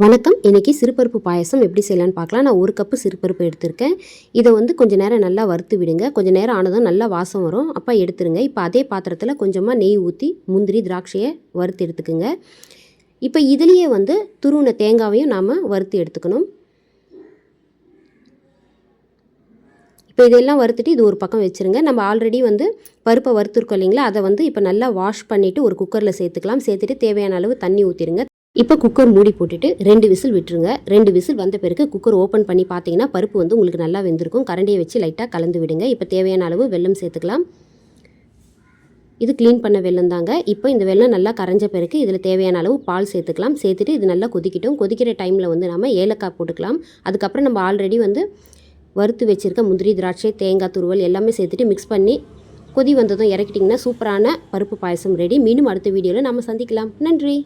வணக்கம். இன்றைக்கி சிறுபருப்பு பாயசம் எப்படி செய்யலான்னு பார்க்கலாம். நான் 1 கப்பு சிறுபருப்பு எடுத்திருக்கேன். இதை வந்து கொஞ்சம் நேரம் நல்லா வறுத்து விடுங்க. கொஞ்சம் நேரம் ஆனதும் நல்லா வாசம் வரும். அப்போ எடுத்துருங்க. இப்போ அதே பாத்திரத்தில் கொஞ்சமாக நெய் ஊற்றி முந்திரி திராட்சையை வறுத்து எடுத்துக்குங்க. இப்போ இதுலேயே வந்து துருவின தேங்காவையும் நாம் வறுத்து எடுத்துக்கணும். இப்போ இதெல்லாம் வறுத்துட்டு இது ஒரு பக்கம் வச்சுருங்க. நம்ம ஆல்ரெடி வந்து பருப்பை வறுத்துருக்கோம் இல்லைங்களா, அதை வந்து இப்போ நல்லா வாஷ் பண்ணிவிட்டு ஒரு குக்கரில் சேர்த்துக்கலாம். சேர்த்துட்டு தேவையான அளவு தண்ணி ஊற்றிடுங்க. இப்போ குக்கர் மூடி போட்டுட்டு 2 விசில் விட்டுருங்க. 2 விசில் வந்த பிறகு குக்கர் ஓப்பன் பண்ணி பார்த்தீங்கன்னா பருப்பு வந்து உங்களுக்கு நல்லா வெந்திருக்கும். கரண்டியை வச்சு லைட்டாக கலந்து விடுங்க. இப்போ தேவையான அளவு வெல்லம் சேர்த்துக்கலாம். இது க்ளீன் பண்ண வெல்லம் தாங்க. இப்போ இந்த வெல்லம் நல்லா கரைஞ்ச பிறகு இதில் தேவையான அளவு பால் சேர்த்துக்கலாம். சேர்த்துட்டு இது நல்லா கொதிக்கட்டும். கொதிக்கிற டைமில் வந்து நம்ம ஏலக்காய் போட்டுக்கலாம். அதுக்கப்புறம் நம்ம ஆல்ரெடி வந்து வறுத்து வச்சுருக்க முந்திரி திராட்சை தேங்காய் துருவல் எல்லாமே சேர்த்துட்டு மிக்ஸ் பண்ணி கொதி வந்ததும் இறக்கிட்டிங்கன்னா சூப்பரான பருப்பு பாயசம் ரெடி. மீண்டும் அடுத்த வீடியோவில் நம்ம சந்திக்கலாம். நன்றி.